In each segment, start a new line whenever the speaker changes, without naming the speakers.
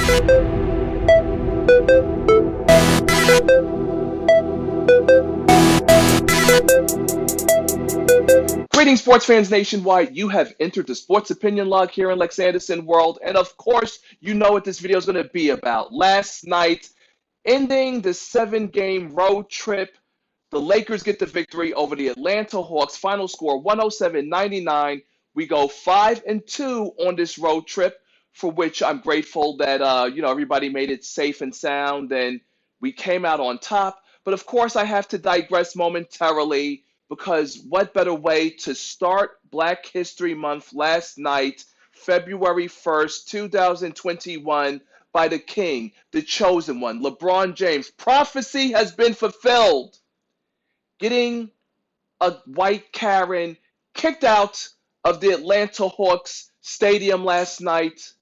Greetings, sports fans nationwide. You have entered the Sports Opinion Log here in Lex Anderson World. And of course, you know what this video is going to be about. Last night, ending the 7-game road trip, the Lakers get the victory over the Atlanta Hawks. Final score 107-99. We go 5-2 on this road trip, for which I'm grateful that everybody made it safe and sound and we came out on top. But of course, I have to digress momentarily because what better way to start Black History Month last night, February 1st, 2021, by the King, the chosen one, LeBron James. Prophecy has been fulfilled. Getting a white Karen kicked out of the Atlanta Hawks stadium last night.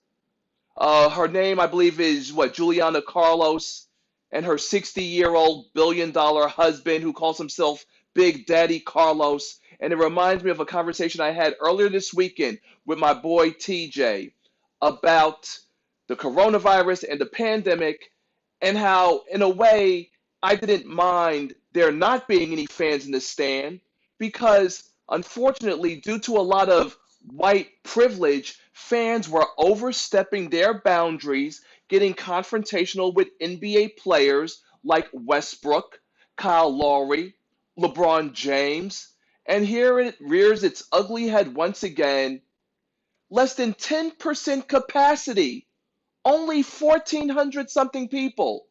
Her name, I believe, is Juliana Carlos, and her 60-year-old billion-dollar husband who calls himself Big Daddy Carlos. And it reminds me of a conversation I had earlier this weekend with my boy TJ about the coronavirus and the pandemic, and how, in a way, I didn't mind there not being any fans in the stand because, unfortunately, due to a lot of white privilege, fans were overstepping their boundaries, getting confrontational with NBA players like Westbrook, Kyle Lowry, LeBron James, and here it rears its ugly head once again. Less than 10% capacity, only 1,400 something people.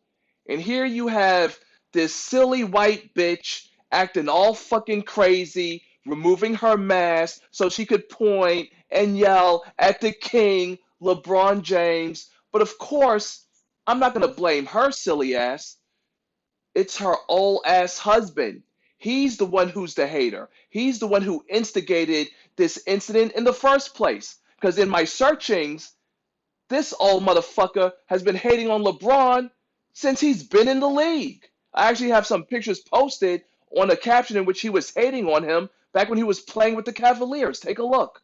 And here you have this silly white bitch acting all fucking crazy, removing her mask so she could point and yell at the king, LeBron James. But of course, I'm not going to blame her silly ass. It's her old ass husband. He's the one who's the hater. He's the one who instigated this incident in the first place. Because in my searchings, this old motherfucker has been hating on LeBron since he's been in the league. I actually have some pictures posted on a caption in which he was hating on him back when he was playing with the Cavaliers. Take a look.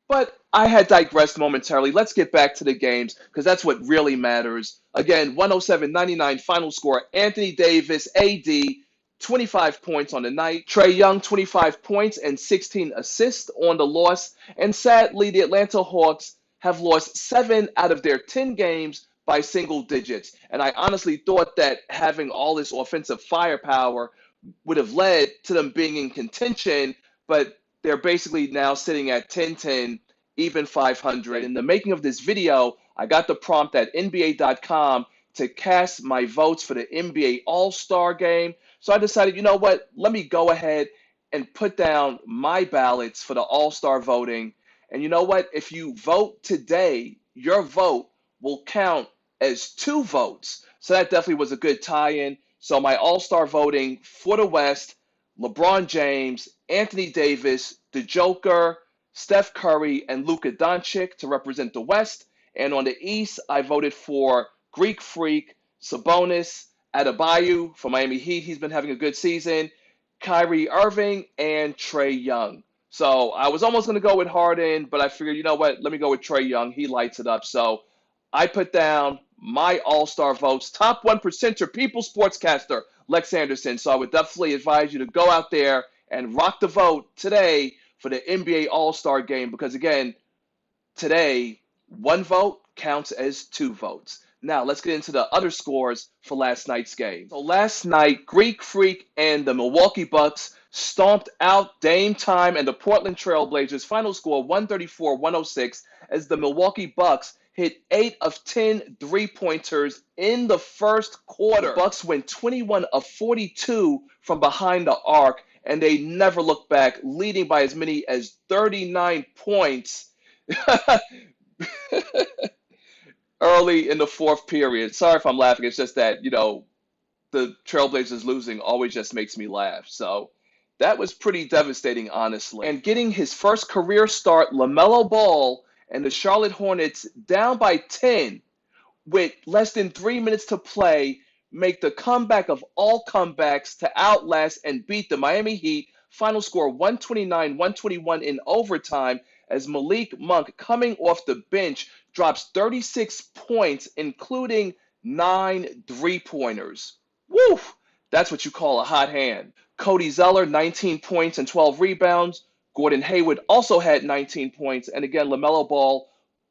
But I had digressed momentarily. Let's get back to the games because that's what really matters. Again, 107-99 final score. Anthony Davis, AD, 25 points on the night. Trae Young, 25 points and 16 assists on the loss. And sadly, the Atlanta Hawks have lost 7 out of their 10 games by single digits. And I honestly thought that having all this offensive firepower would have led to them being in contention, but they're basically now sitting at 10-10, even 500. In the making of this video, I got the prompt at NBA.com to cast my votes for the NBA All-Star Game. So I decided, you know what? Let me go ahead and put down my ballots for the All-Star voting. And you know what? If you vote today, your vote will count as 2 votes. So that definitely was a good tie-in. So my All-Star voting for the West, LeBron James, Anthony Davis, the Joker, Steph Curry, and Luka Doncic to represent the West. And on the East, I voted for Greek Freak, Sabonis, Adebayo for Miami Heat. He's been having a good season. Kyrie Irving, and Trae Young. So I was almost going to go with Harden, but I figured, you know what? Let me go with Trae Young. He lights it up. So I put down my All-Star votes. Top 1%er, People Sportscaster, Lex Anderson. So I would definitely advise you to go out there and rock the vote today for the NBA All-Star Game because, again, today, 1 vote counts as 2 votes. Now, let's get into the other scores for last night's game. So last night, Greek Freak and the Milwaukee Bucks stomped out Dame Time and the Portland Trailblazers. Final score 134-106 as the Milwaukee Bucks hit 8 of 10 three-pointers in the first quarter. The Bucks went 21 of 42 from behind the arc, and they never looked back, leading by as many as 39 points early in the fourth period. Sorry if I'm laughing. It's just that, the Trailblazers losing always just makes me laugh. So that was pretty devastating, honestly. And getting his first career start, Lamelo Ball and the Charlotte Hornets down by 10 with less than 3 minutes to play make the comeback of all comebacks to outlast and beat the Miami Heat. Final score 129-121 in overtime as Malik Monk, coming off the bench, drops 36 points, including 9 three-pointers. Woo! That's what you call a hot hand. Cody Zeller, 19 points and 12 rebounds. Gordon Hayward also had 19 points. And again, LaMelo Ball,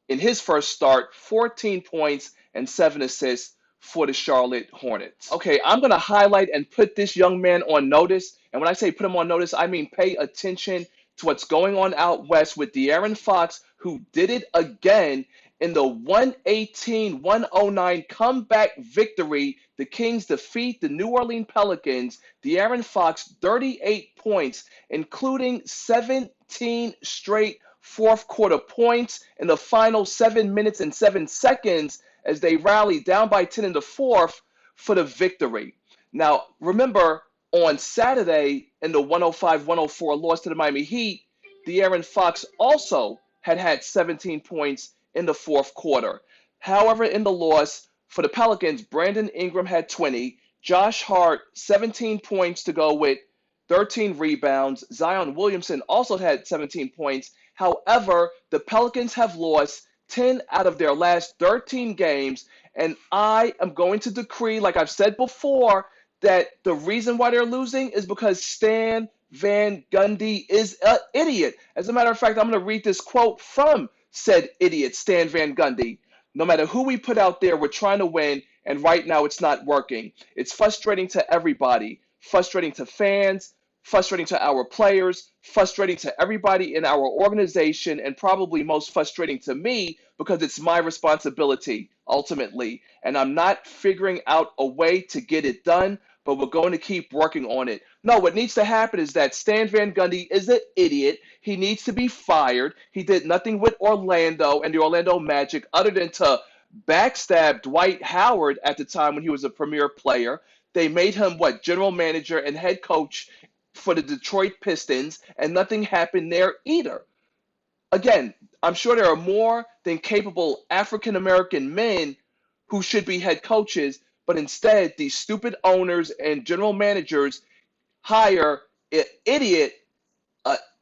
in his first start, 14 points and 7 assists for the Charlotte Hornets. Okay, I'm going to highlight and put this young man on notice. And when I say put him on notice, I mean pay attention to what's going on out west with De'Aaron Fox, who did it again in the 118-109 comeback victory. The Kings defeat the New Orleans Pelicans. De'Aaron Fox, 38 points, including 17 straight fourth quarter points in the final 7 minutes and 7 seconds as they rallied down by 10 in the fourth for the victory. Now, remember, on Saturday in the 105-104 loss to the Miami Heat, De'Aaron Fox also had 17 points in the fourth quarter. However, in the loss for the Pelicans, Brandon Ingram had 20, Josh Hart 17 points to go with 13 rebounds. Zion Williamson also had 17 points. However, the Pelicans have lost 10 out of their last 13 games, and I am going to decree, like I've said before, that the reason why they're losing is because Stan Van Gundy is an idiot. As a matter of fact, I'm going to read this quote from said idiot, Stan Van Gundy. No matter who we put out there, we're trying to win, and right now it's not working. It's frustrating to everybody, frustrating to fans, frustrating to our players, frustrating to everybody in our organization, and probably most frustrating to me because it's my responsibility ultimately. And I'm not figuring out a way to get it done, but we're going to keep working on it. No, what needs to happen is that Stan Van Gundy is an idiot. He needs to be fired. He did nothing with Orlando and the Orlando Magic other than to backstab Dwight Howard at the time when he was a premier player. They made him, general manager and head coach for the Detroit Pistons, and nothing happened there either. Again, I'm sure there are more than capable African American men who should be head coaches, but instead, these stupid owners and general managers hire an idiot,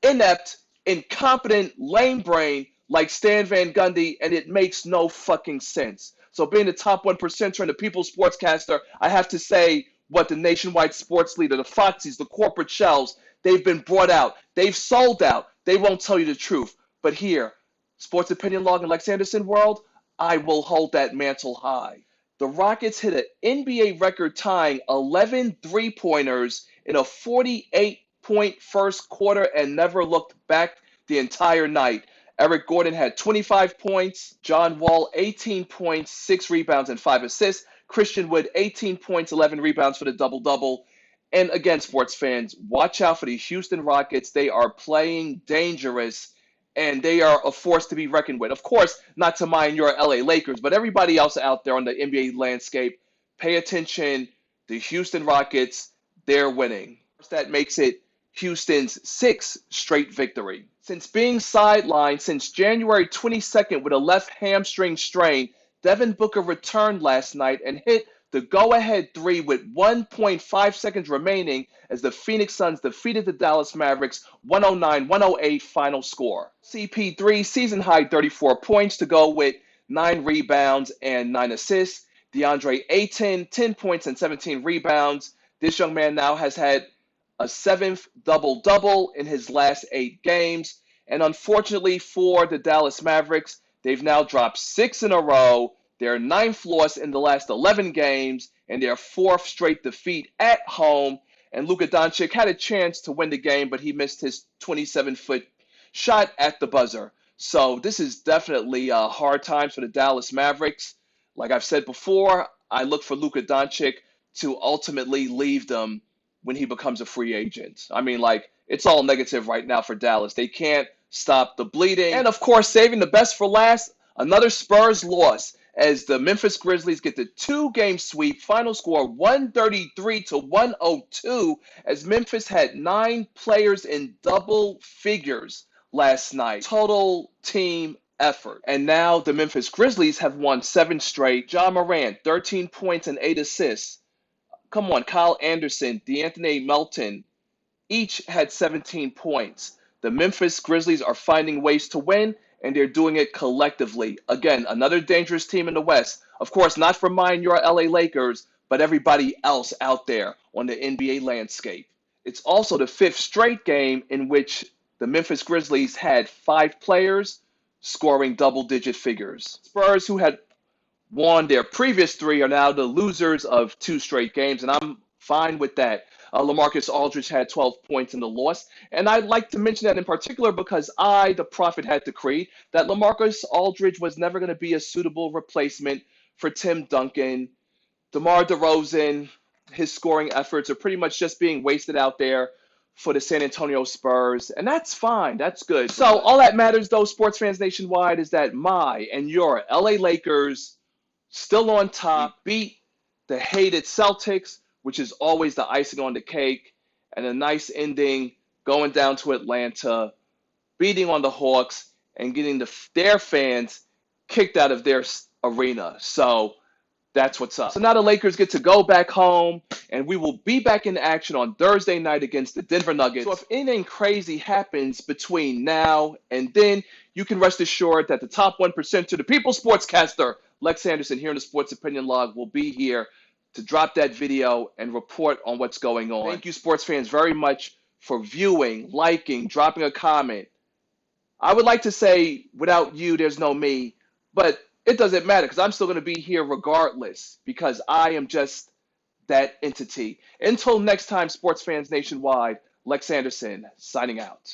inept, incompetent, lame brain like Stan Van Gundy, and it makes no fucking sense. So being the top 1%er and the people's sportscaster, I have to say what the nationwide sports leader, the Foxies, the corporate shells, they've been brought out. They've sold out. They won't tell you the truth. But here, Sports Opinion Log and Lex Anderson World, I will hold that mantle high. The Rockets hit an NBA record-tying 11 three-pointers in a 48-point first quarter and never looked back the entire night. Eric Gordon had 25 points, John Wall 18 points, 6 rebounds, and 5 assists. Christian Wood 18 points, 11 rebounds for the double-double. And again, sports fans, watch out for the Houston Rockets. They are playing dangerous, and they are a force to be reckoned with. Of course, not to mind your LA Lakers, but everybody else out there on the NBA landscape, pay attention. The Houston Rockets, they're winning. That makes it Houston's 6th straight victory. Since being sidelined since January 22nd with a left hamstring strain, Devin Booker returned last night and hit the go-ahead 3 with 1.5 seconds remaining as the Phoenix Suns defeated the Dallas Mavericks 109-108 final score. CP3 season-high 34 points to go with 9 rebounds and 9 assists. DeAndre Ayton, 10 points and 17 rebounds. This young man now has had a 7th double-double in his last 8 games. And unfortunately for the Dallas Mavericks, they've now dropped 6 in a row, their 9th loss in the last 11 games, and their 4th straight defeat at home. And Luka Doncic had a chance to win the game, but he missed his 27-foot shot at the buzzer. So this is definitely hard times for the Dallas Mavericks. Like I've said before, I look for Luka Doncic to ultimately leave them when he becomes a free agent. I mean, it's all negative right now for Dallas. They can't stop the bleeding. And, of course, saving the best for last, another Spurs loss as the Memphis Grizzlies get the 2-game sweep. Final score 133-102 as Memphis had 9 players in double figures last night. Total team effort. And now the Memphis Grizzlies have won 7 straight. Ja Morant, 13 points and 8 assists. Come on, Kyle Anderson, DeAnthony Melton, each had 17 points. The Memphis Grizzlies are finding ways to win, and they're doing it collectively. Again, another dangerous team in the West. Of course, not for mine, your LA Lakers, but everybody else out there on the NBA landscape. It's also the fifth straight game in which the Memphis Grizzlies had five players scoring double-digit figures. Spurs, who had won their previous three, are now the losers of two straight games, and I'm fine with that. LaMarcus Aldridge had 12 points in the loss, and I'd like to mention that in particular because I, the prophet, had decreed that LaMarcus Aldridge was never going to be a suitable replacement for Tim Duncan. DeMar DeRozan, his scoring efforts are pretty much just being wasted out there for the San Antonio Spurs, and that's fine. That's good. So all that matters, though, sports fans nationwide, is that my and your LA Lakers still on top, beat the hated Celtics, which is always the icing on the cake, and a nice ending going down to Atlanta, beating on the Hawks, and getting their fans kicked out of their arena. So that's what's up. So now the Lakers get to go back home, and we will be back in action on Thursday night against the Denver Nuggets. So if anything crazy happens between now and then, you can rest assured that the top 1% to the People Sportscaster, Lex Anderson, here in the Sports Opinion Log, will be here to drop that video and report on what's going on. Thank you, sports fans, very much for viewing, liking, dropping a comment. I would like to say, without you, there's no me, but it doesn't matter because I'm still going to be here regardless because I am just that entity. Until next time, sports fans nationwide, Lex Anderson signing out.